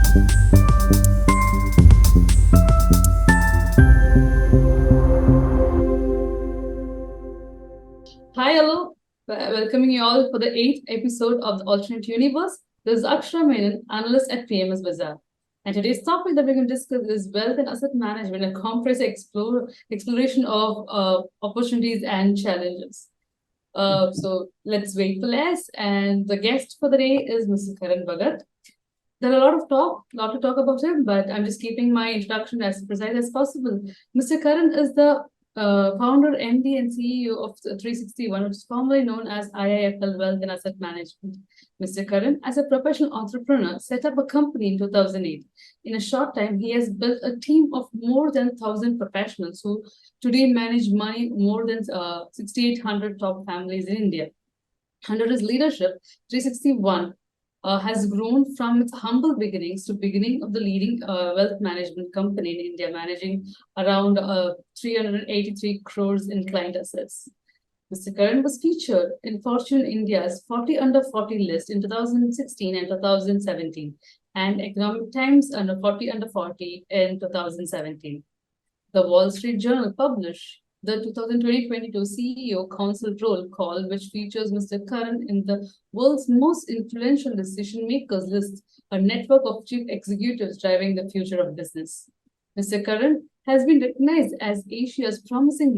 Hi, hello. Welcoming you all for the 8th episode of the Alternate Universe. This is Akshara Menon, analyst at PMS Bazaar. And today's topic that we're going to discuss is wealth and asset management, a comprehensive exploration of opportunities and challenges. So let's wait for less. And the guest for the day is Mr. Karan Bhagat. There are a lot to talk about him, but I'm just keeping my introduction as precise as possible. Mr. Karan is the founder, MD, and CEO of 360 ONE, which is formerly known as IIFL Wealth and Asset Management. Mr. Karan, as a professional entrepreneur, set up a company in 2008. In a short time, he has built a team of more than 1,000 professionals who today manage money more than 6,800 top families in India. Under his leadership, 360 ONE has grown from its humble beginnings to beginning of the leading wealth management company in India, managing around 383 crores in client assets. Mr. Karan was featured in Fortune India's 40 under 40 list in 2016 and 2017, and Economic Times under 40 under 40 in 2017. The Wall Street Journal published the 2020-22 CEO Council Roll Call, which features Mr. Karan in the world's most influential decision makers list, a network of chief executives driving the future of business. Mr. Karan has been recognized as Asia's promising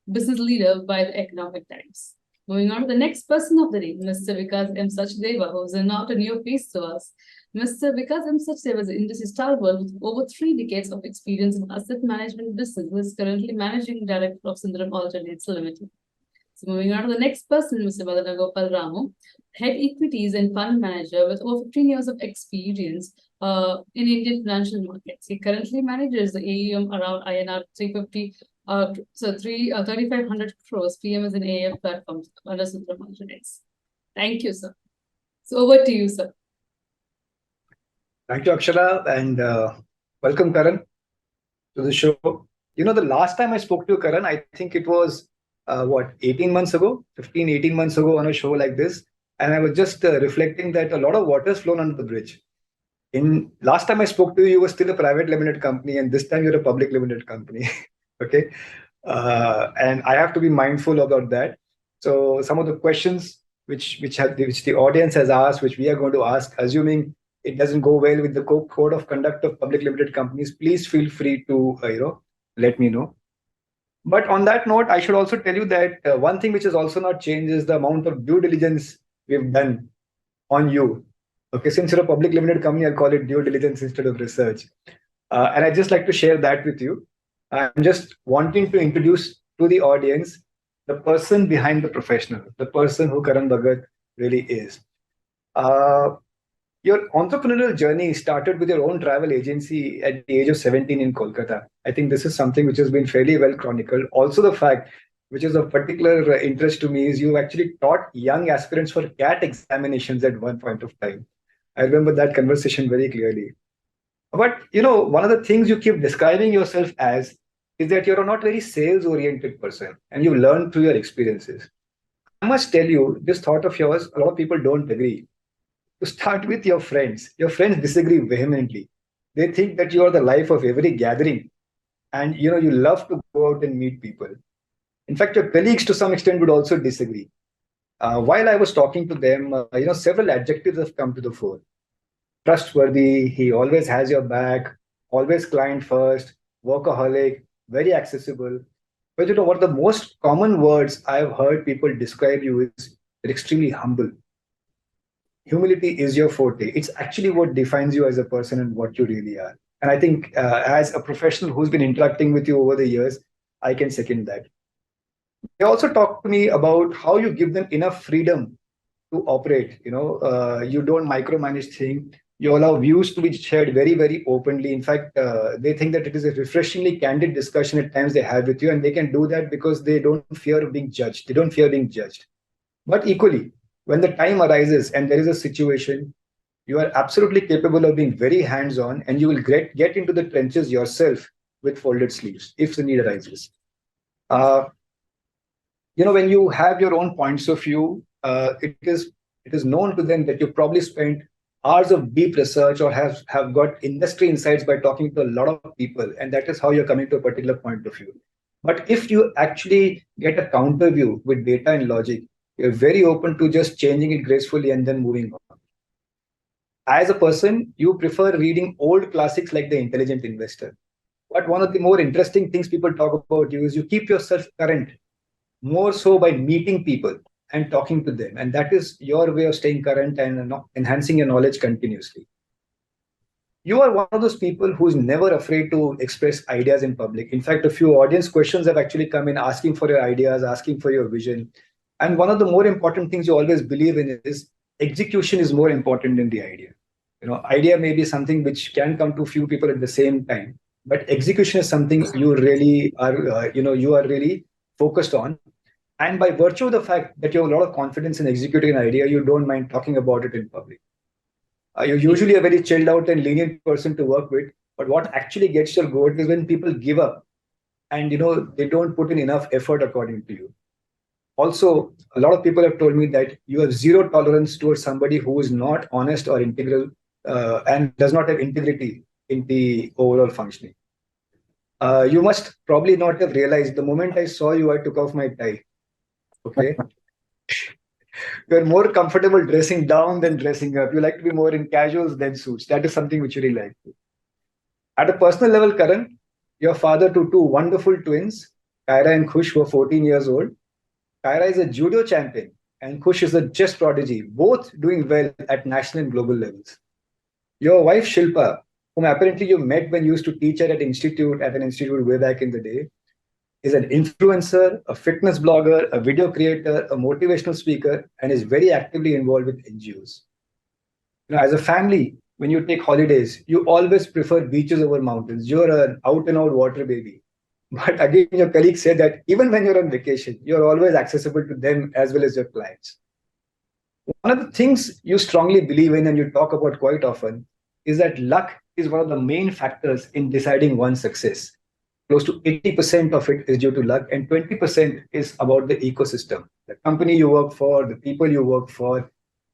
business leader by the Economic Times. Moving on to the next person of the day, Mr. Vikaas M Sachdeva, who is not a new face to us. Mr. Vikaas M Sachdeva is an industry stalwart with over 3 decades of experience in asset management business, who is currently managing director of Sundaram Alternates Limited. So moving on to the next person, Mr. Madanagopal Ramu, head equities and fund manager with over 15 years of experience in Indian financial markets. He currently manages the AUM around INR 350 3,500 crores PMS and AIF platforms under Sundaram Alternates. Thank you, sir. So over to you, sir. Thank you, Akshara, and welcome, Karan, to the show. You know, the last time I spoke to you, Karan, I think it was, 18 months ago, 15, 18 months ago on a show like this. And I was just reflecting that a lot of water has flown under the bridge. Last time I spoke to you, you were still a private limited company, and this time you're a public limited company. Okay. And I have to be mindful about that. So some of the questions which the audience has asked, which we are going to ask, assuming it doesn't go well with the code of conduct of public limited companies, please feel free to let me know. But on that note, I should also tell you that one thing which has also not changed is the amount of due diligence we've done on you. Okay, since you're a public limited company, I'll call it due diligence instead of research. And I'd just like to share that with you. I'm just wanting to introduce to the audience the person behind the professional, the person who Karan Bhagat really is. Your entrepreneurial journey started with your own travel agency at the age of 17 in Kolkata. I think this is something which has been fairly well chronicled. Also, the fact which is of particular interest to me is you actually taught young aspirants for CAT examinations at one point of time. I remember that conversation very clearly. But, one of the things you keep describing yourself as is that you're a not very sales-oriented person, and you learn through your experiences. I must tell you, this thought of yours, a lot of people don't agree. To start with, your friends disagree vehemently. They think that you are the life of every gathering, and you love to go out and meet people. In fact, your colleagues to some extent would also disagree. While I was talking to them, several adjectives have come to the fore. Trustworthy, he always has your back, always client first, workaholic, very accessible. But one of the most common words I've heard people describe you is you're extremely humble. Humility is your forte. It's actually what defines you as a person and what you really are. And I think as a professional who's been interacting with you over the years, I can second that. They also talked to me about how you give them enough freedom to operate. You don't micromanage things. You allow views to be shared very, very openly. In fact, they think that it is a refreshingly candid discussion at times they have with you, and they can do that because they don't fear being judged. They don't fear being judged. But equally, when the time arises and there is a situation, you are absolutely capable of being very hands-on, and you will get into the trenches yourself with folded sleeves if the need arises. When you have your own points of view, it is known to them that you probably spent hours of deep research or have got industry insights by talking to a lot of people, and that is how you're coming to a particular point of view. But if you actually get a counter view with data and logic, you're very open to just changing it gracefully and then moving on. As a person, you prefer reading old classics like The Intelligent Investor. But one of the more interesting things people talk about you is you keep yourself current more so by meeting people and talking to them. And that is your way of staying current and enhancing your knowledge continuously. You are one of those people who's never afraid to express ideas in public. In fact, a few audience questions have actually come in asking for your ideas, asking for your vision. And one of the more important things you always believe in is execution is more important than the idea. Idea may be something which can come to few people at the same time, but execution is something you really are, you are really focused on. And by virtue of the fact that you have a lot of confidence in executing an idea, you don't mind talking about it in public. You're usually a very chilled out and lenient person to work with, but what actually gets your goat is when people give up and they don't put in enough effort according to you. Also, a lot of people have told me that you have zero tolerance towards somebody who is not honest or integral and does not have integrity in the overall functioning. You must probably not have realized the moment I saw you, I took off my tie. Okay. You're more comfortable dressing down than dressing up. You like to be more in casuals than suits. That is something which you really like. At a personal level, Karan, you're father to two wonderful twins, Kyra and Khush, who are 14 years old. Kyra is a judo champion and Khush is a chess prodigy, both doing well at national and global levels. Your wife, Shilpa, whom apparently you met when you used to teach at an institute way back in the day, is an influencer, a fitness blogger, a video creator, a motivational speaker, and is very actively involved with NGOs. As a family, when you take holidays, you always prefer beaches over mountains. You're an out-and-out water baby. But again, your colleagues say that even when you're on vacation, you're always accessible to them as well as your clients. One of the things you strongly believe in and you talk about quite often is that luck is one of the main factors in deciding one's success. Close to 80% of it is due to luck and 20% is about the ecosystem, the company you work for, the people you work for,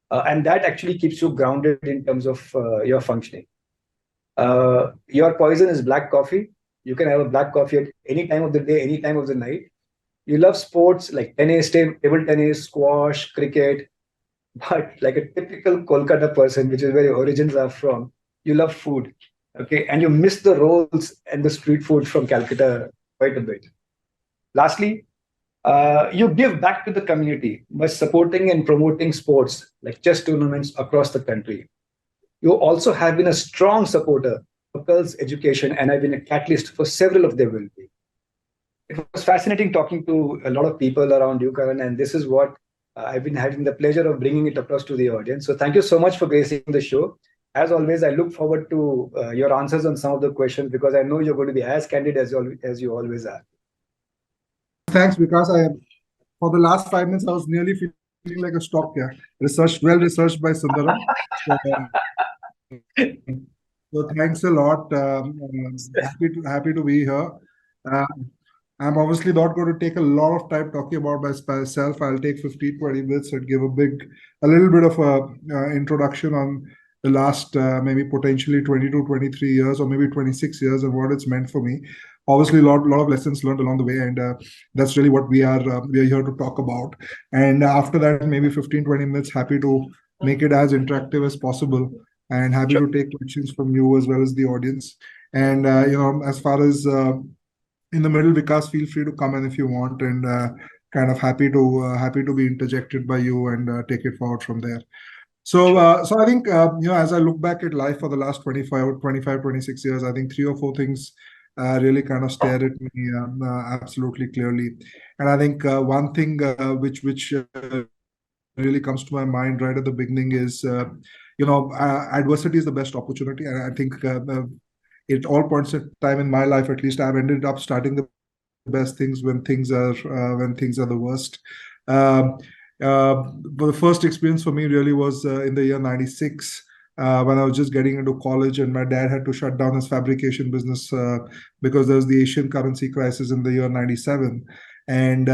and that actually keeps you grounded in terms of your functioning. Your poison is black coffee. You can have a black coffee at any time of the day, any time of the night. You love sports like tennis, table tennis, squash, cricket, but like a typical Kolkata person, which is where your origins are from, you love food. Okay, and you miss the rolls and the street food from Calcutta quite a bit. Lastly, you give back to the community by supporting and promoting sports like chess tournaments across the country. You also have been a strong supporter of girls' education and have been a catalyst for several of their well-being. It was fascinating talking to a lot of people around you, Karan, and this is what I've been having the pleasure of bringing it across to the audience. So thank you so much for gracing the show. As always, I look forward to your answers on some of the questions because I know you're going to be as candid as you always are. Thanks, Vikaas. For the last 5 minutes, I was nearly feeling like a stock here. Well researched by Sundaram. So thanks a lot. Happy to be here. I'm obviously not going to take a lot of time talking about myself. I'll take 15-20 minutes and give a little bit of a introduction on the last maybe potentially 22, 23 years or maybe 26 years and what it's meant for me. Obviously, a lot of lessons learned along the way, and that's really what we are here to talk about. And after that, maybe 15, 20 minutes, happy to make it as interactive as possible and happy to take questions from you as well as the audience. And, as far as in the middle, Vikaas, feel free to come in if you want, and kind of happy to be interjected by you and take it forward from there. So I think, as I look back at life for the last 25, 26 years, I think 3 or 4 things really kind of stare at me absolutely clearly. And I think one thing which really comes to my mind right at the beginning is, adversity is the best opportunity. And I think at all points of time in my life, at least, I've ended up starting the best things when things are the worst. But the first experience for me really was in the year 96, when I was just getting into college and my dad had to shut down his fabrication business because there was the Asian currency crisis in the year 97. And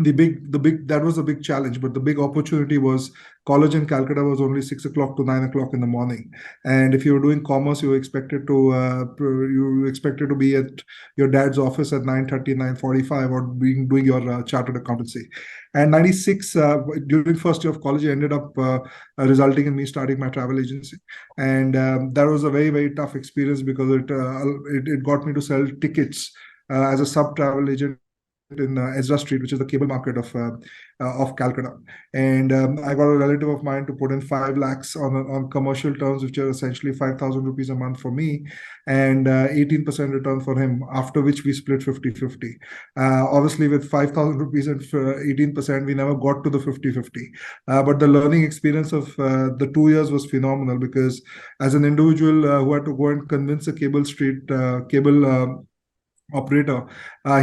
that was a big challenge, but the big opportunity was college in Calcutta was only 6 o'clock to 9 o'clock in the morning. And if you were doing commerce, you were expected to be at your dad's office at 9:30, 9:45, or doing your chartered accountancy. And 96, during first year of college, it ended up resulting in me starting my travel agency. And that was a very, very tough experience because it got me to sell tickets as a sub-travel agent in Ezra Street, which is the cable market of Calcutta. And I got a relative of mine to put in 5 lakhs on commercial terms, which are essentially 5,000 rupees a month for me, and 18% return for him, after which we split 50-50. Obviously, with 5,000 rupees and 18%, we never got to the 50-50. But the learning experience of the 2 years was phenomenal, because as an individual who had to go and convince a cable operator,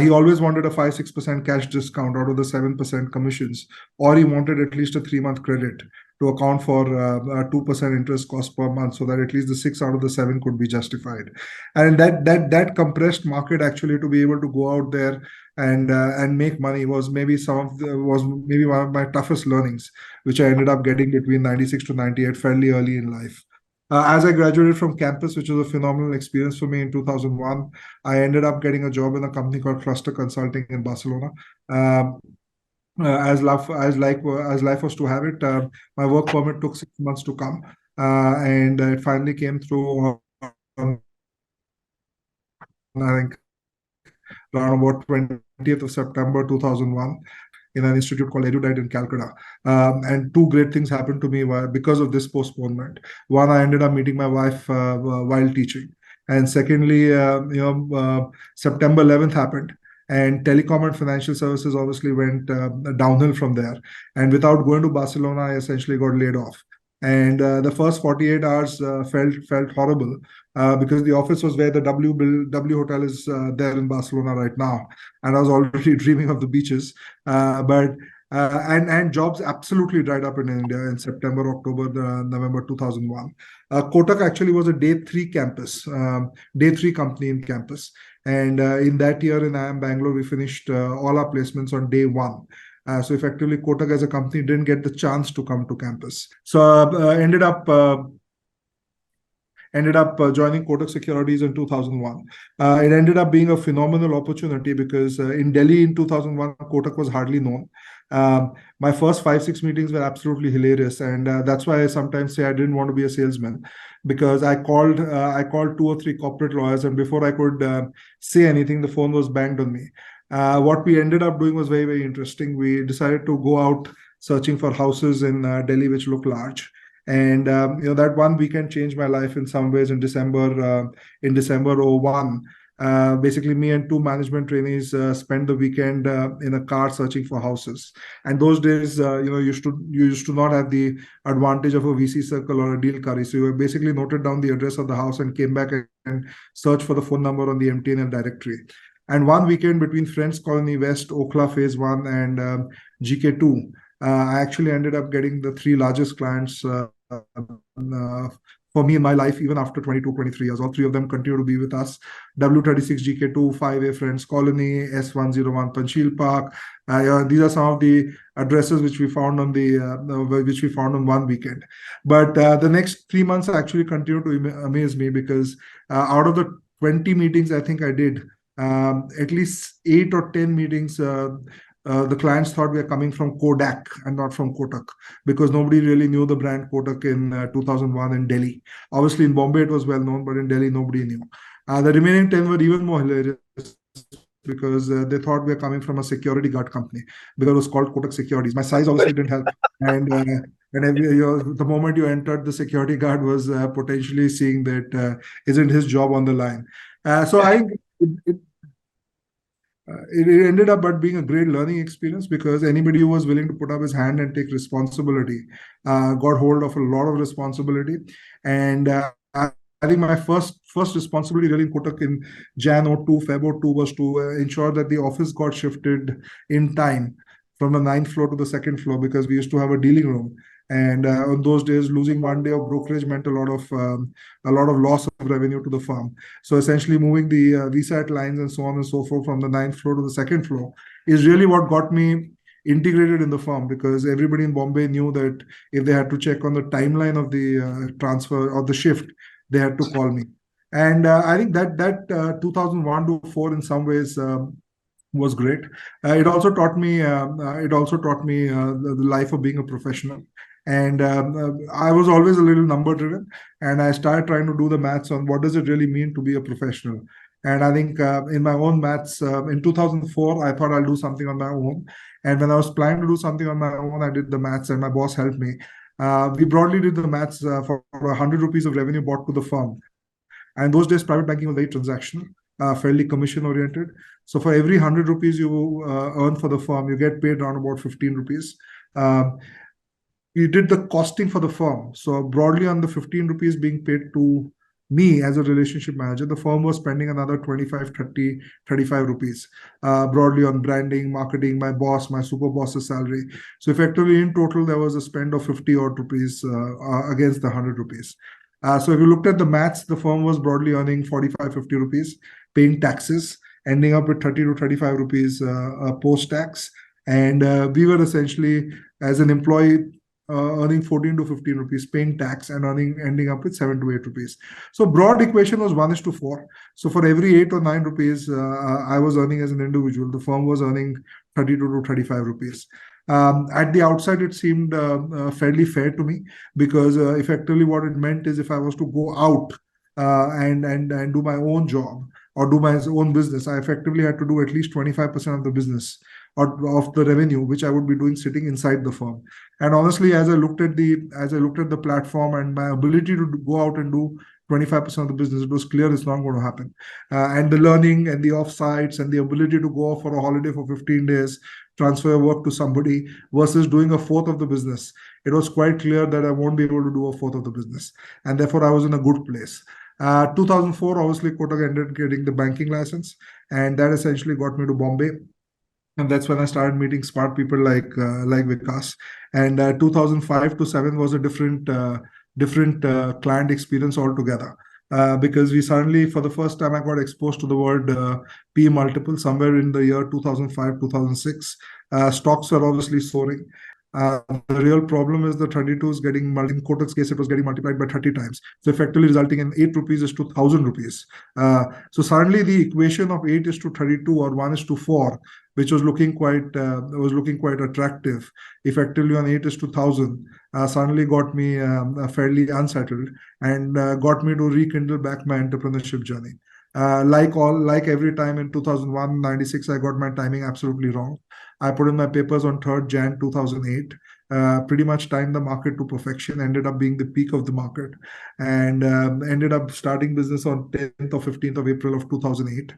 he always wanted a 5-6% cash discount out of the 7% commissions, or he wanted at least a 3-month credit to account for 2% interest cost per month, so that at least the 6 out of the 7 could be justified. And that compressed market, actually, to be able to go out there and make money was maybe one of my toughest learnings, which I ended up getting between 96 to 98, fairly early in life. As I graduated from campus, which was a phenomenal experience for me in 2001, I ended up getting a job in a company called Cluster Consulting in Barcelona. As life was to have it, my work permit took 6 months to come, and it finally came through on, I think, around about 20th of September 2001. In an institute called 𝐬𝐩𝐞𝐚𝐤𝐞𝐫 in Calcutta. And 2 great things happened to me because of this postponement. One, I ended up meeting my wife while teaching. And secondly, September 11th happened. And telecom and financial services obviously went downhill from there. And without going to Barcelona, I essentially got laid off. And the first 48 hours felt horrible, because the office was where the W Hotel is there in Barcelona right now, and I was already dreaming of the beaches. And jobs absolutely dried up in India in September, October, November 2001. Kotak actually was a day 3 company in campus, and in that year in IIM Bangalore, we finished all our placements on day 1. So effectively, Kotak as a company didn't get the chance to come to campus. So ended up joining Kotak Securities in 2001. It ended up being a phenomenal opportunity because in Delhi in 2001, Kotak was hardly known. My first 5-6 meetings were absolutely hilarious, and that's why I sometimes say I didn't want to be a salesman, because I called 2 or 3 corporate lawyers, and before I could say anything, the phone was banged on me. What we ended up doing was very, very interesting. We decided to go out searching for houses in Delhi which look large. And that one weekend changed my life in some ways. In December 01, basically me and 2 management trainees spent the weekend in a car searching for houses. And those days, you used to not have the advantage of a VC circle or a deal curry. So you basically noted down the address of the house and came back and searched for the phone number on the MTNL directory. And one weekend between Friends Colony West, Okhla Phase 1, and GK2, I actually ended up getting the 3 largest clients for me in my life, even after 22, 23 years. All 3 of them continue to be with us. W36 GK2, 5A Friends Colony, S101 Panchil Park. These are some of the addresses which we found on one weekend. But the next 3 months actually continued to amaze me, because out of the 20 meetings I think I did, at least 8 or 10 meetings, the clients thought we are coming from Kodak and not from Kotak, because nobody really knew the brand Kotak in 2001 in Delhi. Obviously, in Bombay it was well known, but in Delhi nobody knew. The remaining 10 were even more hilarious, because they thought we were coming from a security guard company, because it was called Kotak Securities. My size obviously didn't help, and the moment you entered, the security guard was potentially seeing that isn't his job on the line. So I think it ended up but being a great learning experience, because anybody who was willing to put up his hand and take responsibility got hold of a lot of responsibility. And I think my first responsibility really in Kotak in Jan 02, Feb 02 was to ensure that the office got shifted in time from the 9th floor to the 2nd floor, because we used to have a dealing room. And on those days, losing one day of brokerage meant a lot of loss of revenue to the firm. So essentially, moving the VSAT lines and so on and so forth from the 9th floor to the 2nd floor is really what got me integrated in the firm, because everybody in Bombay knew that if they had to check on the timeline of the transfer or the shift, they had to call me. And I think that 2001 to 4 in some ways was great. It also taught me the life of being a professional. And I was always a little number driven, and I started trying to do the maths on what does it really mean to be a professional. And I think in my own maths, in 2004, I thought I'll do something on my own. And when I was planning to do something on my own, I did the maths, and my boss helped me. We broadly did the maths for 100 rupees of revenue brought to the firm. And those days, private banking was very transactional, fairly commission oriented. So for every 100 rupees you earn for the firm, you get paid around about 15 rupees. We did the costing for the firm. So broadly on the 15 rupees being paid to me as a relationship manager, the firm was spending another 25, 30, 35 rupees broadly on branding, marketing, my boss, my super boss's salary. So effectively in total, there was a spend of 50 odd rupees against the 100 rupees. So if you looked at the maths, the firm was broadly earning 45, 50 rupees, paying taxes, ending up with 30 to 35 rupees post-tax. And we were essentially, as an employee, earning 14 to 15 rupees, paying tax, and ending up with 7 to 8 rupees. So broad equation was 1:4. So for every 8 or 9 rupees I was earning as an individual, the firm was earning 32 to 35 rupees. At the outside, it seemed fairly fair to me, because effectively what it meant is if I was to go out and do my own job or do my own business, I effectively had to do at least 25% of the business or of the revenue, which I would be doing sitting inside the firm. And honestly, as I looked at the platform and my ability to go out and do 25% of the business, it was clear it's not going to happen. And the learning and the offsites and the ability to go off for a holiday for 15 days, transfer work to somebody versus doing a fourth of the business, it was quite clear that I won't be able to do a fourth of the business. And therefore, I was in a good place. 2004, obviously, Kotak ended getting the banking license, and that essentially got me to Bombay. And that's when I started meeting smart people like Vikaas. And 2005 to 7 was a different client experience altogether. Because we suddenly, for the first time, I got exposed to the word P multiple somewhere in the year 2005, 2006. Stocks were obviously soaring. The real problem is the 32 is getting, in Kotak's case, it was getting multiplied by 30 times. So effectively resulting in 8 rupees is to 1,000 rupees. So suddenly the equation of 8 is to 32 or 1 is to 4, which was looking quite attractive, effectively on 8 is to 1,000, suddenly got me fairly unsettled and got me to rekindle back my entrepreneurship journey. Like every time in 2001, 96, I got my timing absolutely wrong. I put in my papers on 3rd Jan 2008, pretty much timed the market to perfection, ended up being the peak of the market, and ended up starting business on 10th or 15th of April of 2008.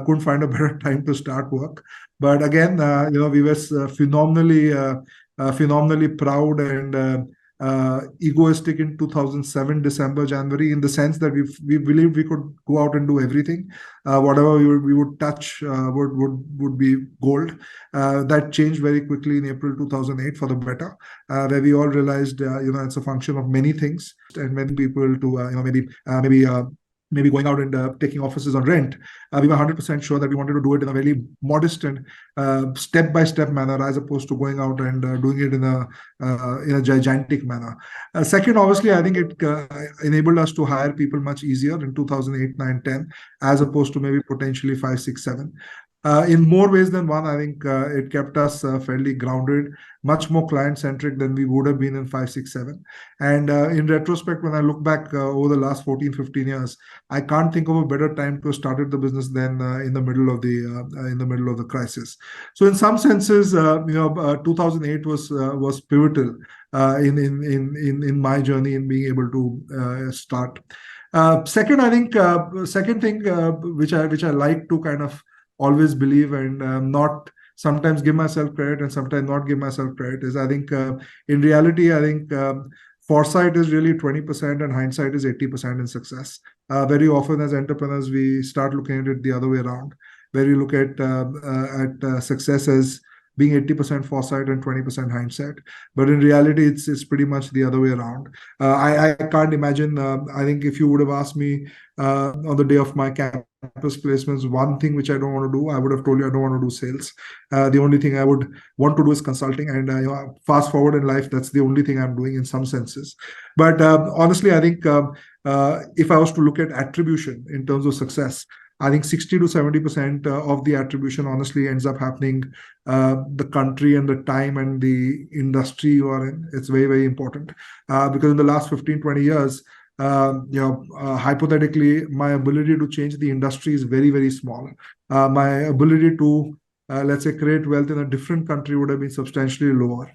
Couldn't find a better time to start work. But again, we were phenomenally proud and egoistic in 2007, December, January, in the sense that we believed we could go out and do everything. Whatever we would touch would be gold. That changed very quickly in April 2008 for the better, where we all realized, it's a function of many things and many people to, maybe going out and taking offices on rent. We were 100% sure that we wanted to do it in a very modest and step-by-step manner, as opposed to going out and doing it in a gigantic manner. Second, obviously, I think it enabled us to hire people much easier in 2008, 9, 10, as opposed to maybe potentially 5, 6, 7. In more ways than one, I think it kept us fairly grounded, much more client-centric than we would have been in 5, 6, 7. And in retrospect, when I look back over the last 14, 15 years, I can't think of a better time to have started the business than in the middle of the crisis. So in some senses, 2008 was pivotal in my journey in being able to start. Second, I think second thing which I like to kind of always believe and not sometimes give myself credit and sometimes not give myself credit is, I think in reality, I think foresight is really 20% and hindsight is 80% in success. Very often as entrepreneurs, we start looking at it the other way around, where we look at success as being 80% foresight and 20% hindsight. But in reality, it's pretty much the other way around. I can't imagine. I think if you would have asked me on the day of my campus placements, one thing which I don't want to do, I would have told you I don't want to do sales. The only thing I would want to do is consulting. And fast forward in life, that's the only thing I'm doing in some senses. But honestly, I think if I was to look at attribution in terms of success, I think 60 to 70% of the attribution honestly ends up happening the country and the time and the industry you are in. It's very, very important because in the last 15, 20 years, hypothetically, my ability to change the industry is very, very small. My ability to, let's say, create wealth in a different country would have been substantially lower.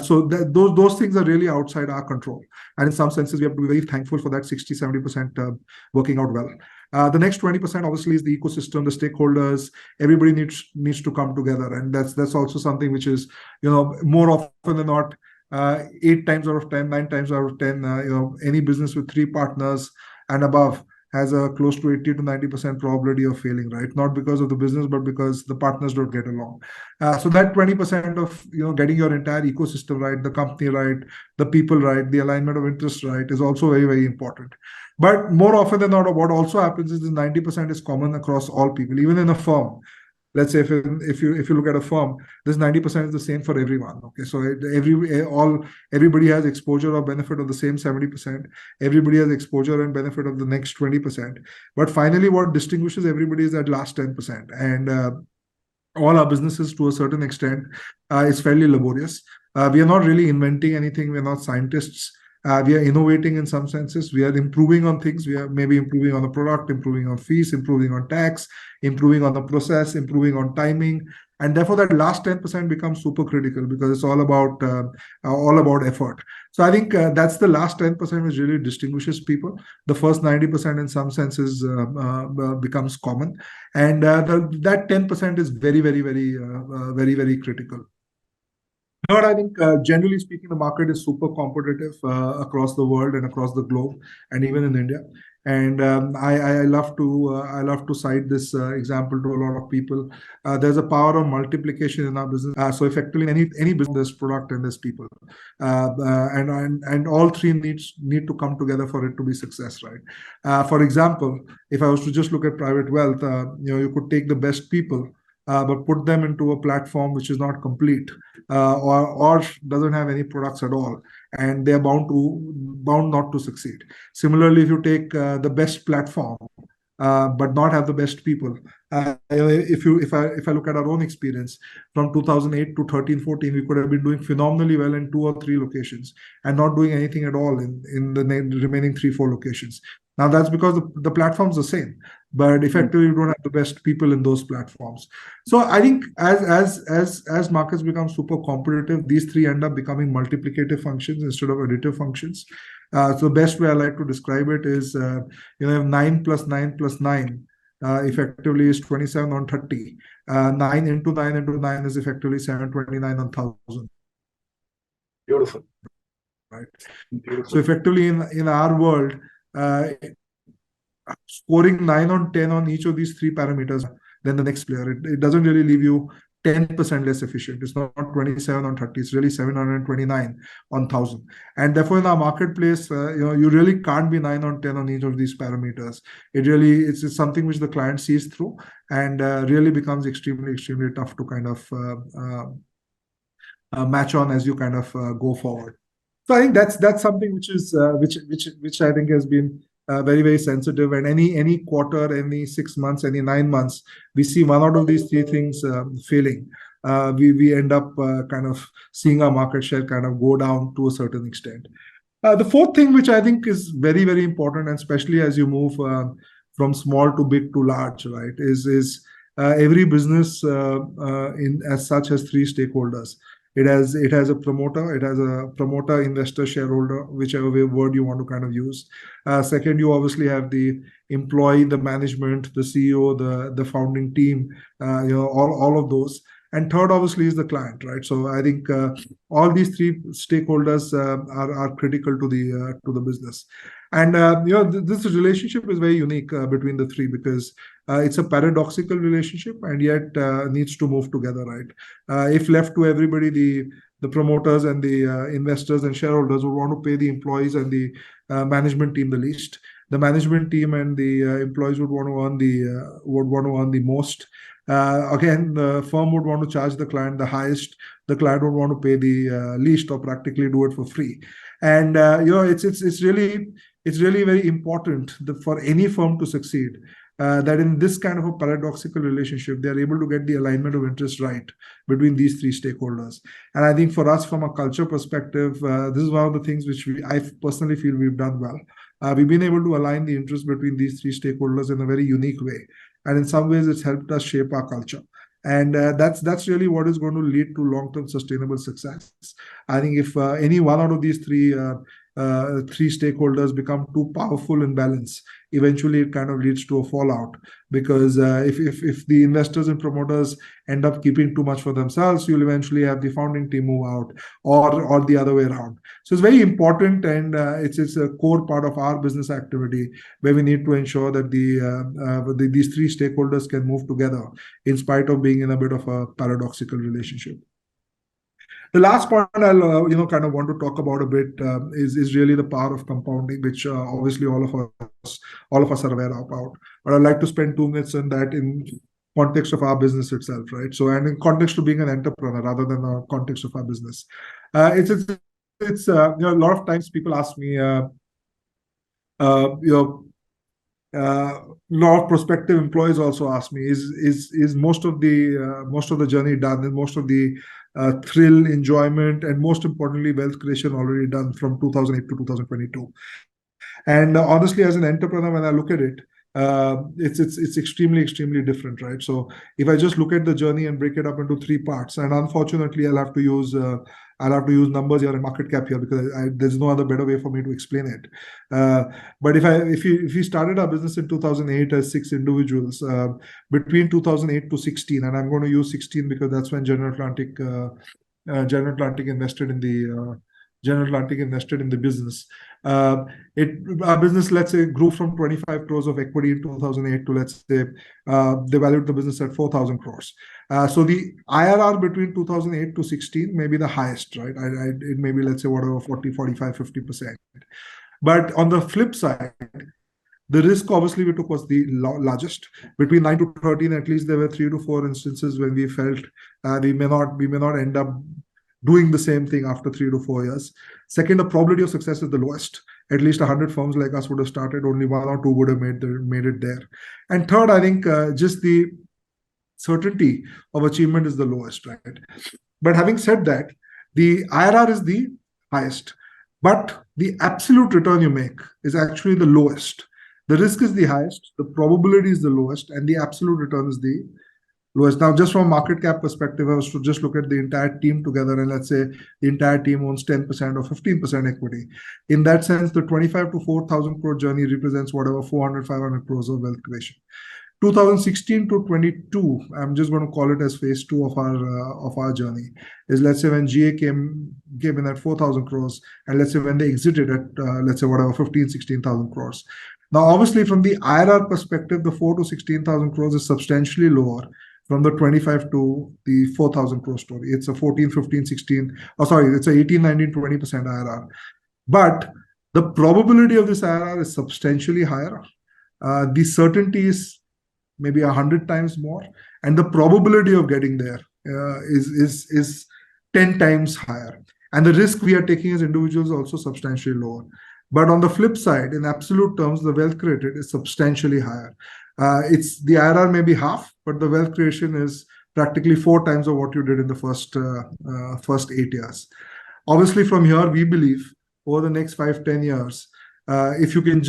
So those things are really outside our control. And in some senses, we have to be very thankful for that 60, 70% working out well. The next 20% obviously is the ecosystem, the stakeholders. Everybody needs to come together, and that's also something which is more often than not 8 times out of 10, 9 times out of 10. Any business with 3 partners and above has a close to 80 to 90% probability of failing, right? Not because of the business, but because the partners don't get along. So that 20% of getting your entire ecosystem right, the company right, the people right, the alignment of interest right, is also very, very important. But more often than not, what also happens is this 90% is common across all people, even in a firm. Let's say if you look at a firm, this 90% is the same for everyone. Okay, so everybody has exposure or benefit of the same 70%. Everybody has exposure and benefit of the next 20%. But finally, what distinguishes everybody is that last 10%. And all our businesses, to a certain extent, is fairly laborious. We are not really inventing anything. We are not scientists. We are innovating in some senses. We are improving on things. We are maybe improving on the product, improving on fees, improving on tax, improving on the process, improving on timing. And therefore, that last 10% becomes super critical because it's all about effort. So I think that's the last 10% which really distinguishes people. The first 90% in some senses becomes common. And that 10% is very, very, very, very, very critical. Third, I think generally speaking, the market is super competitive across the world and across the globe, and even in India. And I love to cite this example to a lot of people. There's a power of multiplication in our business. So effectively, any business, there's product and there's people, and all three need to come together for it to be success, right? For example, if I was to just look at private wealth, you could take the best people, but put them into a platform which is not complete or doesn't have any products at all, and they're bound not to succeed. Similarly, if you take the best platform but not have the best people, if I look at our own experience from 2008 to 13-14, we could have been doing phenomenally well in 2 or 3 locations and not doing anything at all in the remaining 3-4 locations. Now that's because the platform's the same, but effectively you don't have the best people in those platforms. So I think as markets become super competitive, these 3 end up becoming multiplicative functions instead of additive functions. So the best way I like to describe it is 9 plus 9 plus 9 effectively is 27 on 30. 9 into 9 into 9 is effectively 729 on 1000. Beautiful. Right. Beautiful. So effectively in our world, scoring 9 on 10 on each of these 3 parameters than the next player, it doesn't really leave you 10% less efficient. It's not 27 on 30, it's really 729 on 1000. And therefore in our marketplace, you really can't be 9 on 10 on each of these parameters. It's something which the client sees through and really becomes extremely, extremely tough to kind of match on as you kind of go forward. So I think that's something which is which I think has been very, very sensitive. And any quarter, any 6 months, any 9 months, we see one out of these 3 things failing. We end up kind of seeing our market share kind of go down to a certain extent. The fourth thing, which I think is very, very important, and especially as you move from small to big to large, right, is every business as such has 3 stakeholders. It has a promoter, investor, shareholder, whichever word you want to kind of use. Second, you obviously have the employee, the management, the CEO, the founding team, all of those. And third, obviously, is the client, right? So I think all these 3 stakeholders are critical to the business. And this relationship is very unique between the three, because it's a paradoxical relationship, and yet needs to move together, right? If left to everybody, the promoters and the investors and shareholders would want to pay the employees and the management team the least. The management team and the employees would want to earn the most. Again, the firm would want to charge the client the highest. The client would want to pay the least, or practically do it for free. And it's really very important for any firm to succeed, that in this kind of a paradoxical relationship, they are able to get the alignment of interest right between these three stakeholders. And I think for us, from a culture perspective, this is one of the things which I personally feel we've done well. We've been able to align the interest between these three stakeholders in a very unique way. And in some ways, it's helped us shape our culture. And that's really what is going to lead to long-term sustainable success. I think if any one out of these three stakeholders become too powerful in balance, eventually it kind of leads to a fallout. Because if the investors and promoters end up keeping too much for themselves, you'll eventually have the founding team move out, or the other way around. So it's very important, and it's a core part of our business activity, where we need to ensure that these three stakeholders can move together in spite of being in a bit of a paradoxical relationship. The last point I'll kind of want to talk about a bit is really the power of compounding, which obviously all of us are aware about. But I'd like to spend 2 minutes on that in context of our business itself, right? So, and in context of being an entrepreneur rather than a context of our business. It's a lot of times people ask me, a lot of prospective employees also ask me, is most of the journey done, and most of the thrill, enjoyment, and most importantly, wealth creation already done from 2008 to 2022. And honestly, as an entrepreneur, when I look at it, it's extremely different, right? So if I just look at the journey and break it up into 3 parts, and unfortunately, I'll have to use numbers here and market cap here, because there's no other better way for me to explain it. But if we started our business in 2008 as 6 individuals, between 2008 to 16, and I'm going to use 16 because that's when General Atlantic invested in the business. Our business, let's say, grew from 25 crores of equity in 2008 to, let's say, they valued the business at 4,000 crores. So the IRR between 2008 to 16 may be the highest, right? It may be, let's say, whatever, 40, 45, 50%. But on the flip side, the risk obviously we took was the largest. Between 9 to 13, at least there were 3 to 4 instances when we felt we may not end up doing the same thing after 3 to 4 years. Second, the probability of success is the lowest. At least 100 firms like us would have started, only 1 or 2 would have made it there. And third, I think just the certainty of achievement is the lowest, right? But having said that, the IRR is the highest, but the absolute return you make is actually the lowest. The risk is the highest, the probability is the lowest, and the absolute return is the lowest. Now, just from a market cap perspective, I was to just look at the entire team together, and let's say the entire team owns 10% or 15% equity. In that sense, the 25 to 4,000 crore journey represents whatever 400, 500 crores of wealth creation. 2016 to 22, I'm just going to call it as phase 2 of our journey, is, let's say, when GA came in at 4,000 crores, and let's say when they exited at let's say whatever 15, 16,000 crores. Now, obviously, from the IRR perspective, the 4 to 16,000 crores is substantially lower from the 25 to the 4,000 crore story. It's a 14, 15, 16, it's a 18, 19, 20% IRR. But the probability of this IRR is substantially higher. The certainty is maybe 100 times more, and the probability of getting there is 10 times higher. And the risk we are taking as individuals is also substantially lower. But on the flip side, in absolute terms, the wealth created is substantially higher. It's the IRR may be half, but the wealth creation is practically 4 times of what you did in the first 8 years. Obviously, from here, we believe over the next 5-10 years, if you can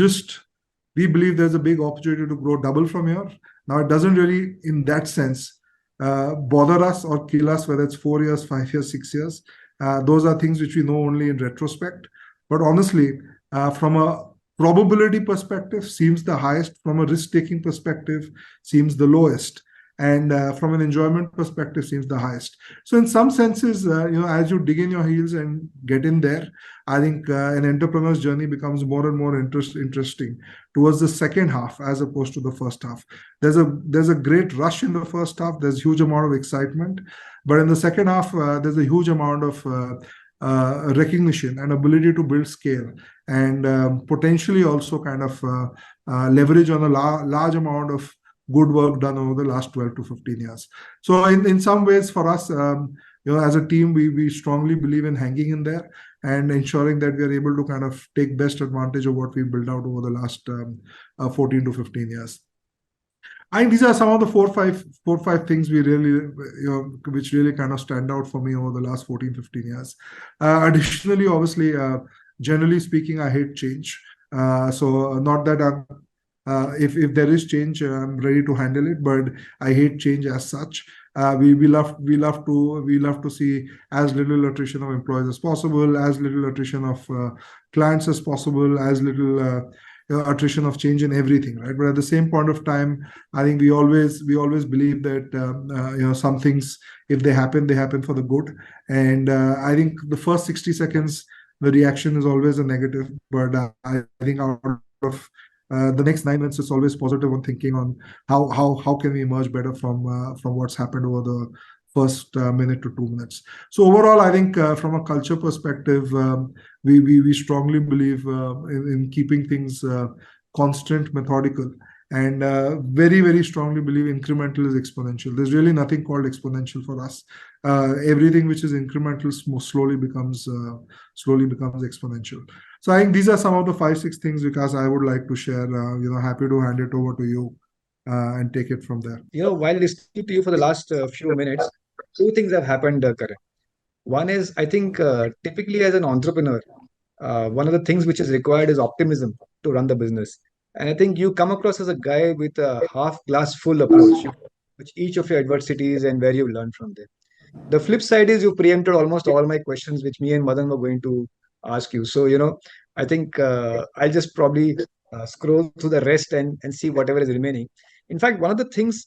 we believe there's a big opportunity to grow double from here. Now, it doesn't really, in that sense, bother us or kill us, whether it's 4 years, 5 years, 6 years. Those are things which we know only in retrospect. But honestly, from a probability perspective, seems the highest. From a risk-taking perspective, seems the lowest. and from an enjoyment perspective seems the highest. So in some senses, as you dig in your heels and get in there, I think an entrepreneur's journey becomes more and more interesting towards the second half as opposed to the first half. There's a great rush in the first half. There's huge amount of excitement, but in the second half, there's a huge amount of recognition and ability to build scale, and potentially also kind of leverage on a large amount of good work done over the last 12 to 15 years. So in some ways for us, as a team, we strongly believe in hanging in there and ensuring that we are able to kind of take best advantage of what we built out over the last 14 to 15 years. I think these are some of the four or five things we really, which really kind of stand out for me over the last 14, 15 years. Additionally, obviously, generally speaking, I hate change. So not that if there is change, I'm ready to handle it, but I hate change as such. We love to see as little attrition of employees as possible, as little attrition of clients as possible, as little attrition of change in everything, right? But at the same point of time, I think we always believe that some things, if they happen for the good. And I think the first 60 seconds, the reaction is always a negative, but I think out of the next 9 months, it's always positive on thinking on how can we emerge better from what's happened over the first minute to 2 minutes. So overall, I think from a culture perspective, we strongly believe in keeping things constant, methodical, and very, very strongly believe incremental is exponential. There's really nothing called exponential for us. Everything which is incremental slowly becomes exponential. So I think these are some of the 5-6 things, Vikaas, I would like to share. Happy to hand it over to you and take it from there. While listening to you for the last few minutes, 2 things have happened, Karan. One is, I think, typically as an entrepreneur, one of the things which is required is optimism to run the business. And I think you come across as a guy with a half glass full approach, which each of your adversities and where you learn from them. The flip side is you preempted almost all my questions, which me and Madan were going to ask you. So, I think I'll just probably scroll through the rest and see whatever is remaining. In fact, one of the things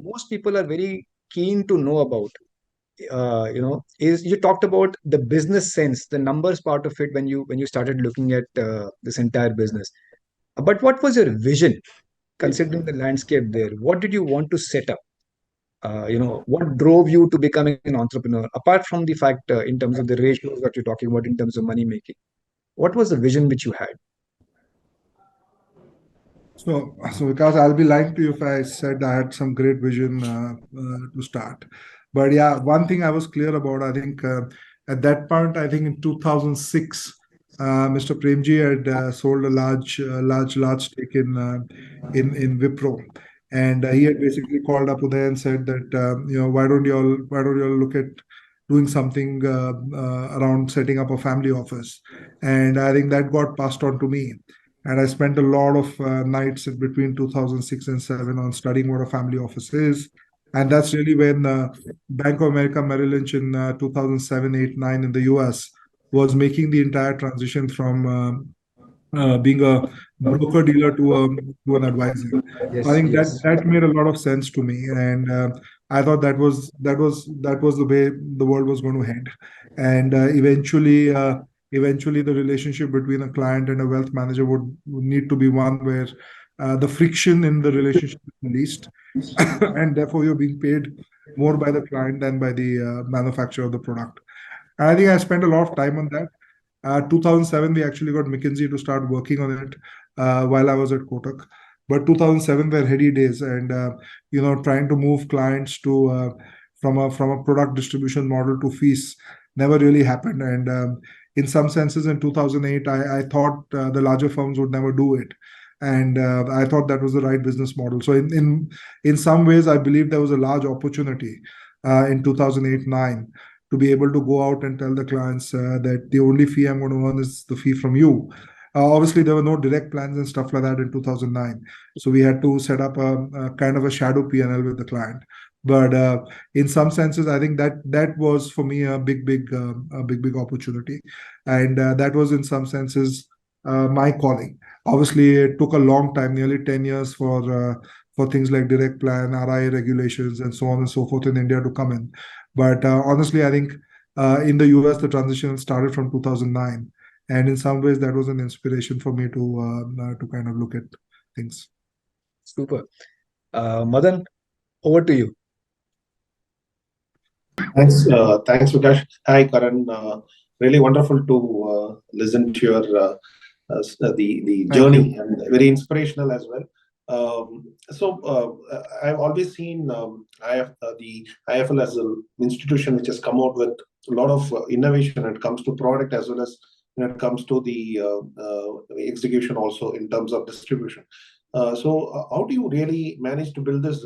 most people are very keen to know about, is you talked about the business sense, the numbers part of it when you started looking at this entire business. But what was your vision, considering the landscape there? What did you want to set up? What drove you to becoming an entrepreneur, apart from the fact in terms of the ratios that you're talking about in terms of money making? What was the vision which you had? So because I'll be lying to you if I said I had some great vision to start. But yeah, one thing I was clear about, I think at that point, I think in 2006, Mr. Premji had sold a large stake in Wipro, and he had basically called up Uday and said that why don't you all look at doing something around setting up a family office, and I think that got passed on to me. And I spent a lot of nights between 2006 and 7 on studying what a family office is. And that's really when Bank of America Merrill Lynch in 2007, 8, 9 in the US was making the entire transition from being a broker dealer to an advisor. Yes, I think yes. that made a lot of sense to me, and I thought that was the way the world was going to head. And eventually the relationship between a client and a wealth manager would need to be one where the friction in the relationship is least, and therefore you're being paid more by the client than by the manufacturer of the product. And I think I spent a lot of time on that. 2007, we actually got McKinsey to start working on it while I was at Kotak. But 2007 were heady days, and trying to move clients to from a product distribution model to fees never really happened. And in some senses, in 2008, I thought the larger firms would never do it, and I thought that was the right business model. So in some ways, I believe there was a large opportunity in 2008-9 to be able to go out and tell the clients that the only fee I'm going to earn is the fee from you. Obviously, there were no direct plans and stuff like that in 2009. So we had to set up a kind of a shadow P&L with the client. But in some senses, I think that was for me a big opportunity. And that was in some senses my calling. Obviously, it took a long time, nearly 10 years for for things like direct plan, RI regulations, and so on and so forth in India to come in. But honestly, I think in the US, the transition started from 2009. And in some ways, that was an inspiration for me to kind of look at things. Super. Madan, over to you. Thanks, Vikash. Hi, Karan. Really wonderful to listen to your the journey, and very inspirational as well. I've always seen the IIFL as an institution which has come out with a lot of innovation when it comes to product as well as when it comes to the execution also in terms of distribution. How do you really manage to build this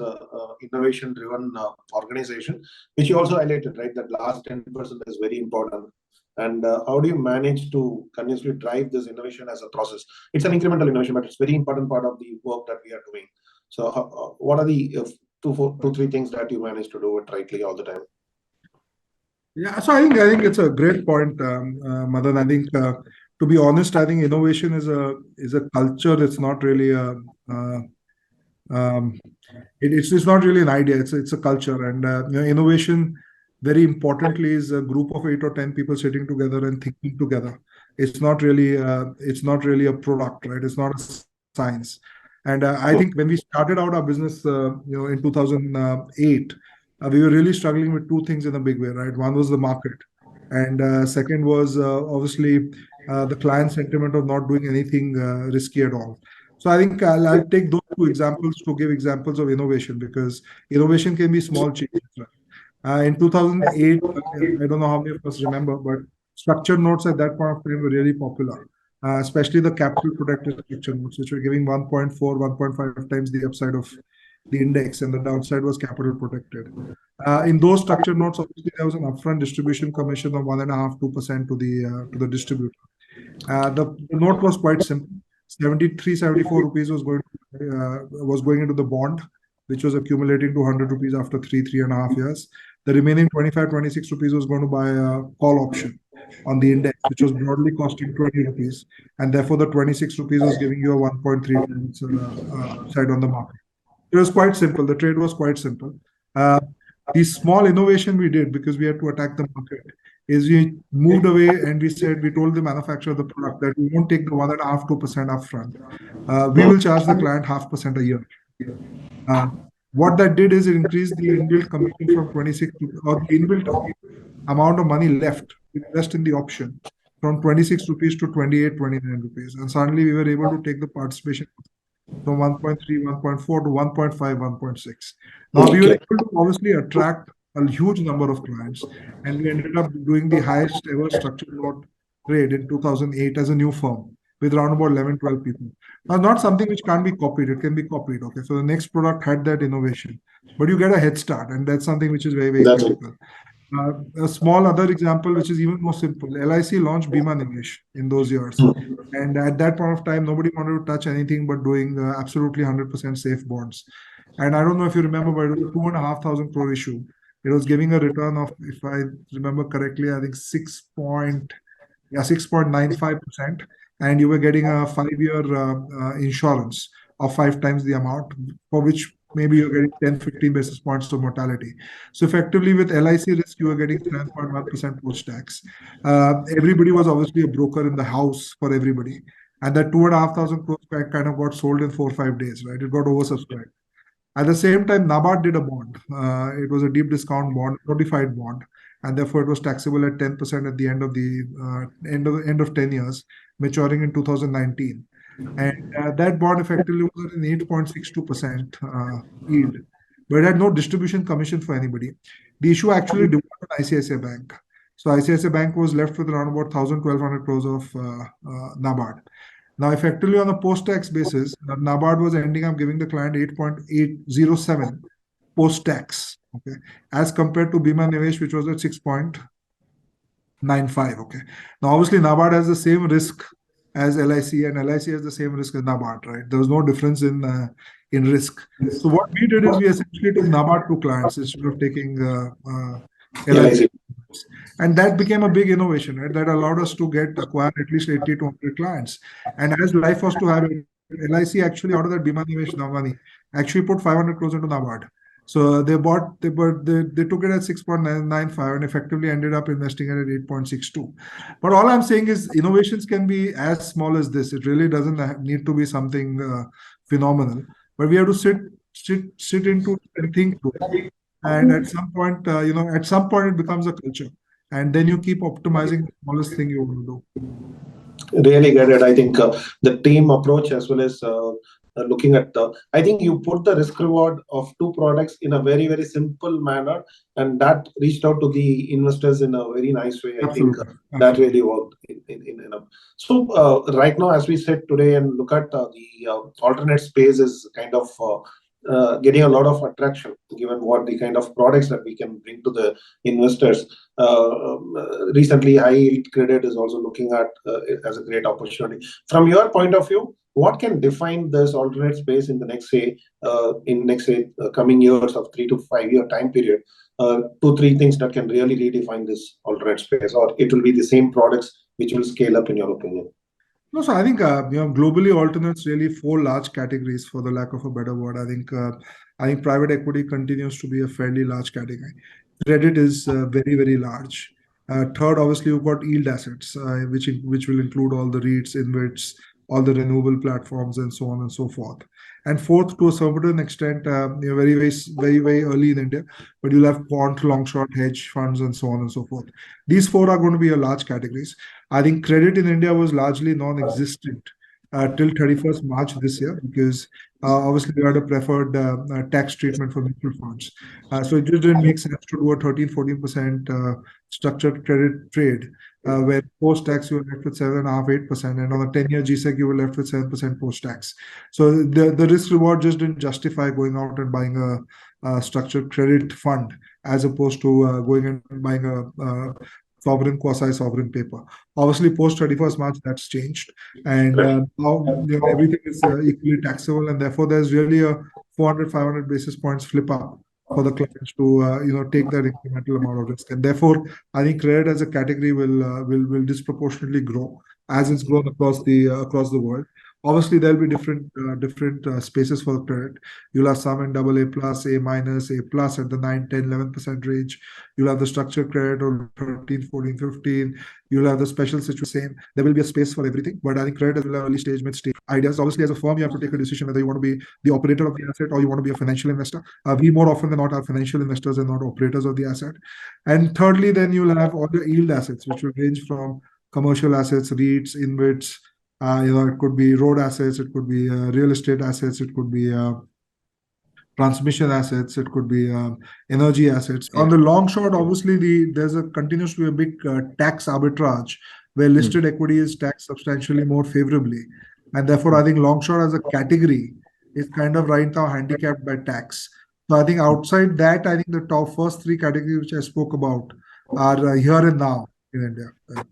innovation-driven organization, which you also highlighted, right? That last 10% is very important. And how do you manage to continuously drive this innovation as a process? It's an incremental innovation, but it's a very important part of the work that we are doing. So what are the two, three things that you manage to do it rightly all the time? Yeah, so I think it's a great point, Madan. I think to be honest, I think innovation is a culture. It's not really it's not really an idea. It's a culture, and innovation, very importantly, is a group of 8 or 10 people sitting together and thinking together. It's not really a product, right? It's not a science. And I think when we started out our business, in 2008, we were really struggling with two things in a big way, right? One was the market, and second was obviously the client sentiment of not doing anything risky at all. So I think I'll take those two examples to give examples of innovation, because innovation can be small changes. In 2008, I don't know how many of us remember, but structured notes at that point of time were really popular, especially the capital protected structured notes, which were giving 1.4, 1.5 times the upside of the index, and the downside was capital protected. In those structured notes, obviously, there was an upfront distribution commission of 1.5%, 2% to the distributor. The note was quite simple. 73, 74 rupees was going into the bond, which was accumulating to 100 rupees after 3.5 years. The remaining 25, 26 rupees was going to buy a call option on the index, which was broadly costing 20 rupees. And therefore, the 26 rupees was giving you a 1.3 times upside on the market. It was quite simple. The trade was quite simple. The small innovation we did, because we had to attack the market, is we moved away and we told the manufacturer of the product that we won't take the 1.5%, 2% upfront. We will charge the client 0.5% a year. What that did is it increased the inbuilt commission from 26 or the inbuilt amount of money left to invest in the option from 26 rupees to 28, 29 rupees. And suddenly we were able to take the participation from 1.3, 1.4 to 1.5, 1.6. Now we were able to obviously attract a huge number of clients, and we ended up doing the highest ever structured note trade in 2008 as a new firm with around about 11, 12 people. Now, not something which can't be copied. It can be copied. Okay, so the next product had that innovation, but you get a head start, and that's something which is very, very critical. A small other example, which is even more simple, LIC launched Bima Nivesh in those years. And at that point of time, nobody wanted to touch anything but doing absolutely 100% safe bonds. And I don't know if you remember, but it was a 2,500 crore issue. It was giving a return of, if I remember correctly, I think 6.95%. And you were getting a 5-year insurance of 5 times the amount, for which maybe you're getting 10, 15 basis points of mortality. So effectively with LIC risk, you were getting 7.1% post-tax. Everybody was obviously a broker in the house for everybody. And that 2,500 crores kind of got sold in 4 or 5 days, right? It got oversubscribed. At the same time, NABARD did a bond. It was a deep discount bond, notified bond, and therefore it was taxable at 10% at the end of the end of 10 years, maturing in 2019. And that bond effectively was at an 8.62% yield, but it had no distribution commission for anybody. The issue actually devolved on ICICI Bank. So ICICI Bank was left with around about 1,000-1,200 crores of NABARD. Now, effectively on a post-tax basis, NABARD was ending up giving the client 8.807 post-tax, okay, as compared to Bima Nivesh, which was at 6.95, okay. Now, obviously, NABARD has the same risk as LIC, and LIC has the same risk as NABARD, right? There was no difference in risk. So what we did is we essentially took NABARD to clients instead of taking LIC. And that became a big innovation, right? That allowed us to acquire at least 80 to 100 clients. And as life was to have LIC actually, out of that Bima Nivesh money, actually put 500 crores into NABARD. So they took it at 6.95 and effectively ended up investing at 8.62. But all I'm saying is innovations can be as small as this. It really doesn't need to be something phenomenal. But we have to sit into it and think through it. And at some point, it becomes a culture. And then you keep optimizing the smallest thing you want to do. Really get it. I think the team approach as well as looking at I think you put the risk reward of two products in a very, very simple manner, and that reached out to the investors in a very nice way. I think that really worked. So right now, as we said today, and look at the alternate space is kind of getting a lot of attraction given what the kind of products that we can bring to the investors. Recently, high yield credit is also looking at as a great opportunity. From your point of view, what can define this alternate space in the next coming years of 3 to 5 year time period? 2-3 things that can really redefine this alternate space, or it will be the same products which will scale up in your opinion? No, so I think globally alternates really 4 large categories, for the lack of a better word. I think private equity continues to be a fairly large category. Credit is very, very large. Third, obviously, you've got yield assets, which will include all the REITs, InvITs, all the renewable platforms, and so on and so forth. And fourth, to a certain extent, very, very, very, very early in India, but you'll have quant, long, short, hedge funds, and so on and so forth. These 4 are going to be a large categories. I think credit in India was largely non-existent till 31st March this year, because obviously we had a preferred tax treatment for mutual funds. So it just didn't make sense to do a 13-14% structured credit trade, where post-tax you were left with 7.5%, 8%, and on a 10-year GSEC you were left with 7% post-tax. So the risk reward just didn't justify going out and buying a structured credit fund as opposed to going and buying a sovereign, quasi-sovereign paper. Obviously, post 31st March, that's changed, and now everything is equally taxable, and therefore there's really a 400-500 basis points flip up for the clients to take that incremental amount of risk, and therefore I think credit as a category will disproportionately grow as it's grown across the world. Obviously, there'll be different spaces for the credit. You'll have some in AA plus, A minus, A plus at the 9, 10, 11% range. You'll have the structured credit or 13, 14, 15. You'll have the special situation. There will be a space for everything. But I think credit will have early stage, mid stage ideas. Obviously, as a firm, you have to take a decision whether you want to be the operator of the asset or you want to be a financial investor. We more often than not are financial investors and not operators of the asset. And thirdly, then you'll have all the yield assets, which will range from commercial assets, REITs, InvITs. It could be road assets, it could be real estate assets, it could be transmission assets, it could be energy assets. On the long short, obviously, continues to be a big tax arbitrage where listed equity is taxed substantially more favorably, and therefore I think long short as a category is kind of right now handicapped by tax. So I think outside that, I think the top first 3 categories which I spoke about are here and now in India.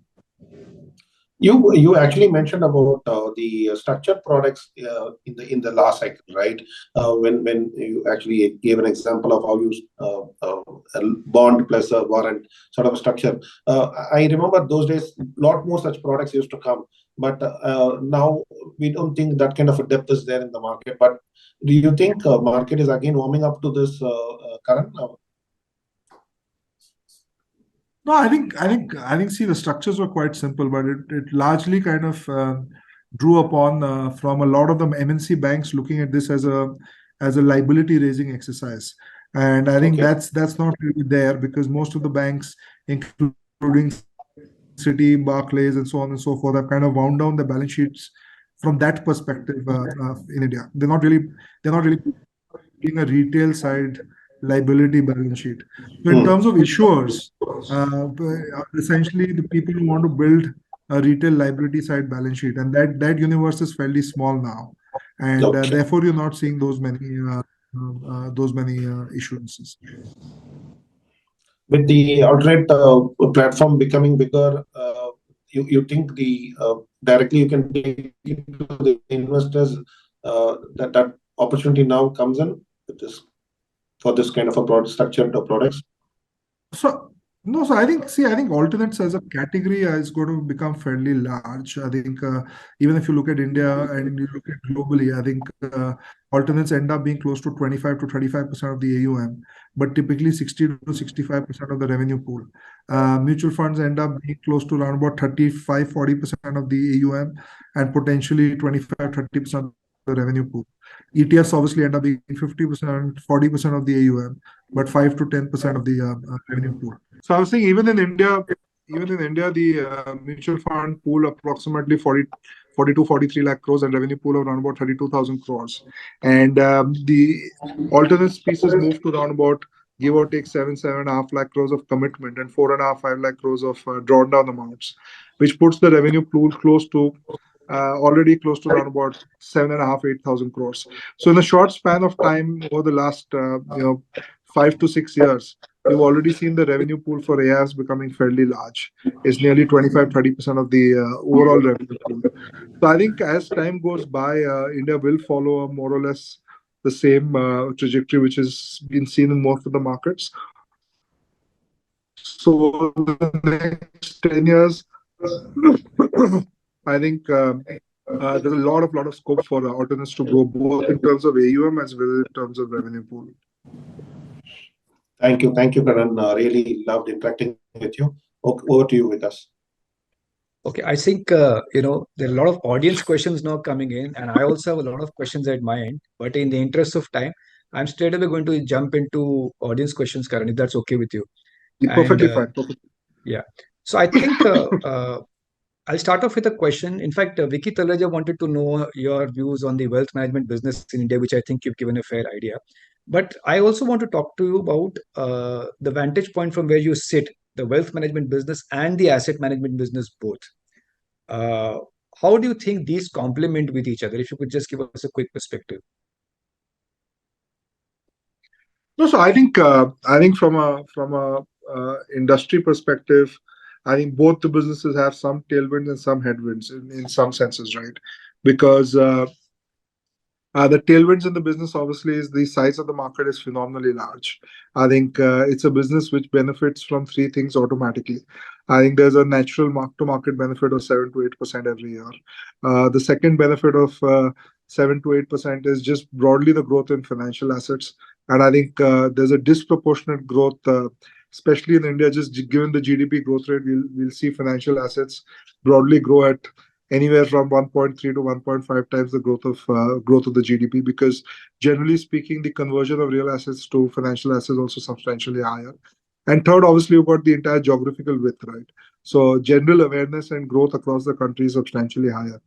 You actually mentioned about the structured products in the last cycle, right? When you actually gave an example of how you a bond plus a warrant sort of a structure. I remember those days, a lot more such products used to come, but now we don't think that kind of a depth is there in the market. But do you think market is again warming up to this, Karan? No, I think. See, the structures were quite simple, but it largely kind of drew upon from a lot of the MNC banks looking at this as a liability raising exercise, and I think that's not really there, because most of the banks, including Citi, Barclays, and so on and so forth, have kind of wound down the balance sheets from that perspective in India. They're not really being a retail side liability balance sheet. So in terms of issuers, essentially the people who want to build a retail liability side balance sheet, and that universe is fairly small now, and therefore you're not seeing those many issuances. With the alternate platform becoming bigger, you think the directly you can take it to the investors, that opportunity now comes in with this for this kind of a structured products? So No, so I think alternates as a category is going to become fairly large. I think even if you look at India and you look at globally, I think alternates end up being close to 25 to 35% of the AUM, but typically 60 to 65% of the revenue pool. Mutual funds end up being close to around about 35-40% of the AUM and potentially 25-30% of the revenue pool. ETFs obviously end up being 50%, 40% of the AUM, but 5 to 10% of the revenue pool. So I was saying even in India, the mutual fund pool approximately 42, 43 lakh crores and revenue pool of around about 32,000 crores. And the alternates pieces moved to around about give or take 7.5 lakh crores of commitment and 4.5, 5 lakh crores of drawn down amounts, which puts the revenue pool close to already close to around about 7.5, 8,000 crores. So in a short span of time over the last 5 to 6 years, we've already seen the revenue pool for AIFs becoming fairly large. It's nearly 25-30% of the overall revenue pool. So I think as time goes by, India will follow a more or less the same trajectory which has been seen in most of the markets. So the next 10 years, I think there's a lot of scope for alternates to grow both in terms of AUM as well as in terms of revenue pool. Thank you, Karan. Really loved interacting with you. Over to you, Vikas. Okay, I think there are a lot of audience questions now coming in, and I also have a lot of questions at my end. But in the interest of time, I'm straight away going to jump into audience questions, Karan, if that's okay with you. Perfectly And fine. Perfectly. yeah, so I think I'll start off with a question. In fact, Vicky Talaja wanted to know your views on the wealth management business in India, which I think you've given a fair idea. But I also want to talk to you about the vantage point from where you sit, the wealth management business and the asset management business both. Uh, how do you think these complement with each other? If you could just give us a quick perspective. No, so I think from a industry perspective, I think both the businesses have some tailwinds and some headwinds in some senses, right? Because the tailwinds in the business obviously is the size of the market is phenomenally large. I think it's a business which benefits from three things automatically. I think there's a natural mark-to-market benefit of 7 to 8% every year. The second benefit of 7 to 8% is just broadly the growth in financial assets. And I think there's a disproportionate growth, especially in India, just given the GDP growth rate, we'll see financial assets broadly grow at anywhere from 1.3 to 1.5 times the growth of the GDP, because generally speaking, the conversion of real assets to financial assets also substantially higher. And third, obviously, you've got the entire geographical width, right? So general awareness and growth across the country is substantially higher.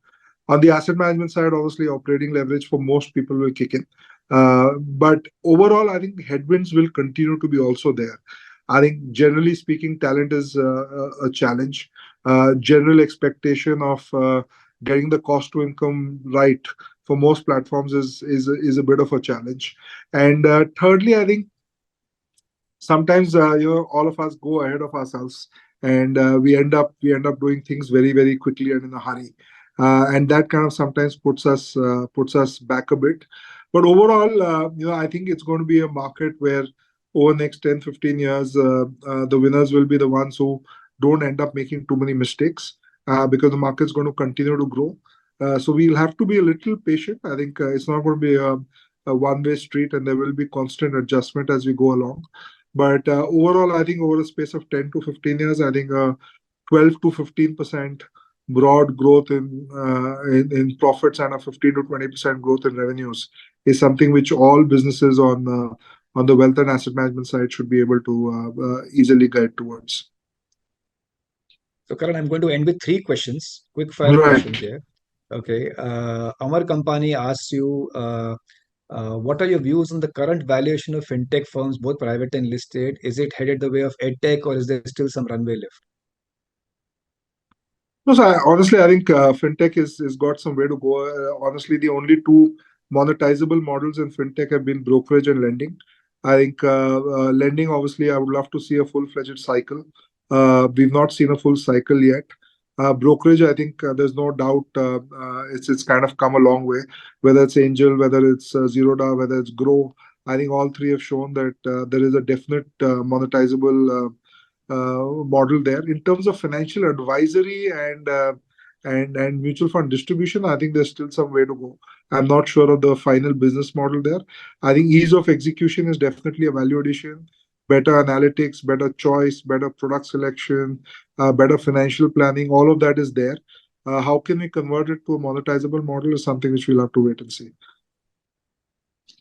On the asset management side, obviously, operating leverage for most people will kick in. But overall, I think headwinds will continue to be also there. I think generally speaking, talent is a challenge. General expectation of getting the cost to income right for most platforms is a bit of a challenge. And thirdly, I think sometimes all of us go ahead of ourselves, and we end up doing things very, very quickly and in a hurry, and that kind of sometimes puts us back a bit. But overall, I think it's going to be a market where over the next 10-15 years, the winners will be the ones who don't end up making too many mistakes, because the market's going to continue to grow. So we'll have to be a little patient. I think it's not going to be a one-way street, and there will be constant adjustment as we go along. But overall, I think over a space of 10 to 15 years, I think 12 to 15% broad growth in profits and a 15 to 20% growth in revenues is something which all businesses on the wealth and asset management side should be able to easily guide towards. So, Karan, I'm going to end with three questions, quick fire questions here. Okay. Amar Company asks you, what are your views on the current valuation of fintech firms, both private and listed? Is it headed the way of edtech, or is there still some runway left? No, so honestly, I think fintech is got some way to go. Honestly, the only two monetizable models in fintech have been brokerage and lending. I think lending, obviously, I would love to see a full-fledged cycle. We've not seen a full cycle yet. Brokerage, I think there's no doubt it's kind of come a long way. Whether it's Angel, whether it's Zerodha, whether it's Grow, I think all three have shown that there is a definite monetizable model there. In terms of financial advisory and mutual fund distribution, I think there's still some way to go. I'm not sure of the final business model there. I think ease of execution is definitely a value addition. Better analytics, better choice, better product selection, better financial planning, all of that is there. How can we convert it to a monetizable model is something which we'll have to wait and see.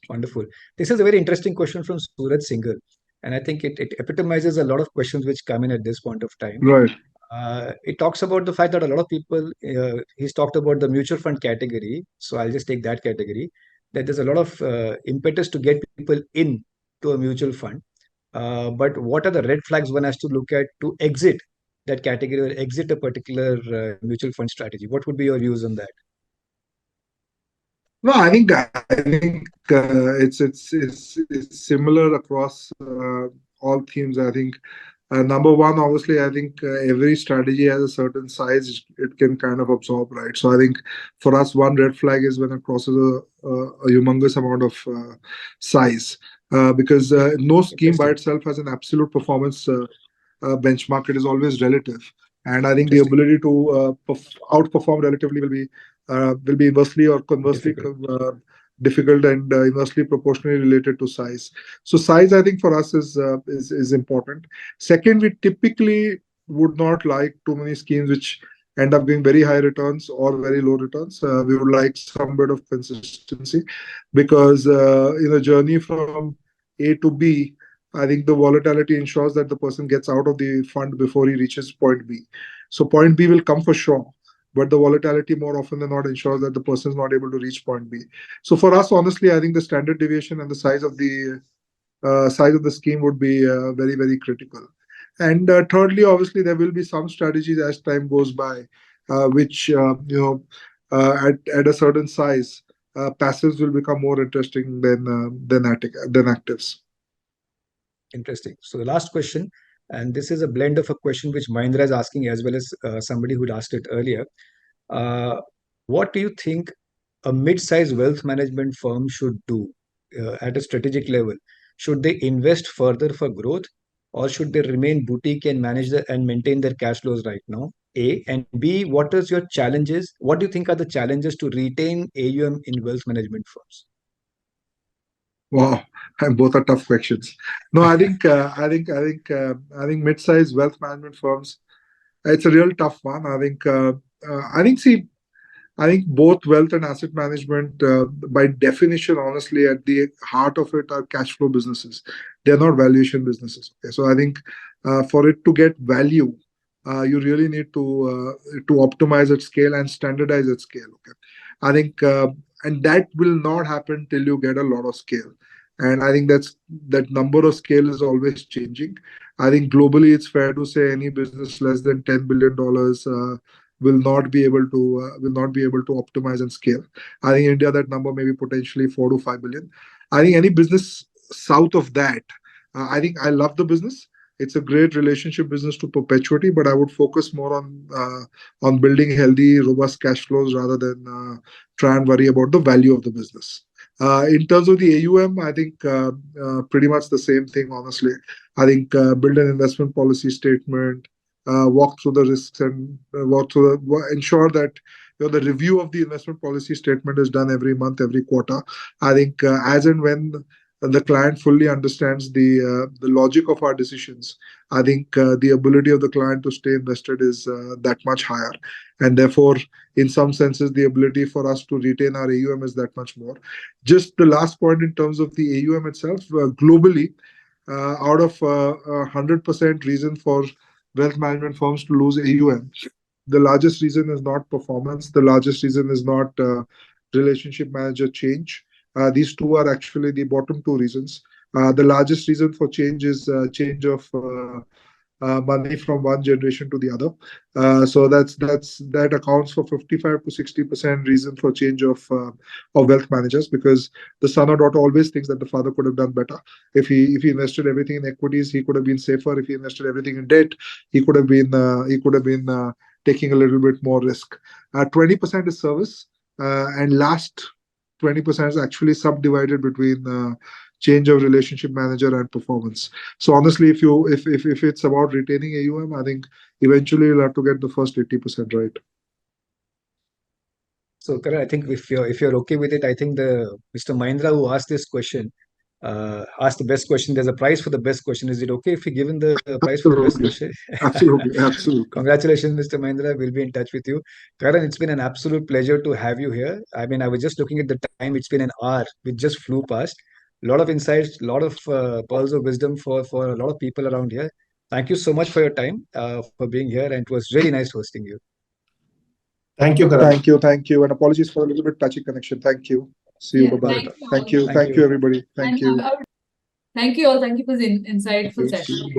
Wonderful. This is a very interesting question from Suraj Singhal, and I think it epitomizes a lot of questions which come in at this point of time. Right. It talks about the fact that a lot of people, he's talked about the mutual fund category. So I'll just take that category. That there's a lot of impetus to get people in to a mutual fund. But what are the red flags one has to look at to exit that category or exit a particular mutual fund strategy? What would be your views on that? No, I think it's similar across all themes. I think number one, obviously, I think every strategy has a certain size it can kind of absorb, right? So I think for us, one red flag is when it crosses a humongous amount of size, because no scheme by itself has an absolute performance benchmark. It is always relative, and I think the ability to outperform relatively will be inversely or conversely difficult and inversely proportionally related to size. So size, I think, for us is important. Second, we typically would not like too many schemes which end up giving very high returns or very low returns. We would like some bit of consistency, because in a journey from A to B, I think the volatility ensures that the person gets out of the fund before he reaches point B. So point B will come for sure, but the volatility more often than not ensures that the person is not able to reach point B. So for us, honestly, I think the standard deviation and the size of the scheme would be very, very critical. And thirdly, obviously, there will be some strategies as time goes by, which at a certain size, passives will become more interesting than actives. Interesting. So the last question, and this is a blend of a question which Mahindra is asking as well as somebody who asked it earlier. What do you think a mid-sized wealth management firm should do at a strategic level? Should they invest further for growth, or should they remain boutique and manage and maintain their cash flows right now? A, and B, what is your challenges? What do you think are the challenges to retain AUM in wealth management firms? Wow, and both are tough questions. No, I think mid-sized wealth management firms, it's a real tough one. I think both wealth and asset management, by definition, honestly, at the heart of it are cash flow businesses. They're not valuation businesses. Okay? So I think for it to get value, you really need to optimize at scale and standardize at scale. Okay, I think, and that will not happen till you get a lot of scale. And I think that number of scale is always changing. I think globally, it's fair to say any business less than $10 billion will not be able to optimize and scale. I think India, that number may be potentially 4 to 5 billion. I think any business south of that, I think I love the business. It's a great relationship business to perpetuity, but I would focus more on building healthy, robust cash flows rather than try and worry about the value of the business. In terms of the AUM, I think pretty much the same thing, honestly. I think build an investment policy statement, walk through the risks and ensure that the review of the investment policy statement is done every month, every quarter. I think as and when the client fully understands the logic of our decisions, I think the ability of the client to stay invested is that much higher. And therefore, in some senses, the ability for us to retain our AUM is that much more. Just the last point in terms of the AUM itself, globally, out of 100% reason for wealth management firms to lose AUM, the largest reason is not performance. The largest reason is not relationship manager change. These two are actually the bottom two reasons. The largest reason for change is change of money from one generation to the other. So that accounts for 55 to 60% reason for change of wealth managers, because the son or daughter always thinks that the father could have done better. If he invested everything in equities, he could have been safer. If he invested everything in debt, he could have been taking a little bit more risk. 20% is service, and last 20% is actually subdivided between change of relationship manager and performance. So honestly, if it's about retaining AUM, I think eventually you'll have to get the first 80% right. So, Karan, I think if you're okay with it, I think the Mr. Mahindra who asked this question asked the best question. There's a prize for the best question. Is it okay if we given the prize for the best question? Absolutely. Congratulations, Mr. Mahindra. We'll be in touch with you. Karan, it's been an absolute pleasure to have you here. I mean, I was just looking at the time. It's been an hour. It just flew past. A lot of insights, a lot of pearls of wisdom for a lot of people around here. Thank you so much for your time, for being here, and it was really nice hosting you. Thank you, Karan. Thank you. And apologies for a little bit touchy connection. Thank you. See you. Yeah, Bye-bye. thank you all. Thank you, everybody. Thank And you. thank you all. Thank you for the insightful session.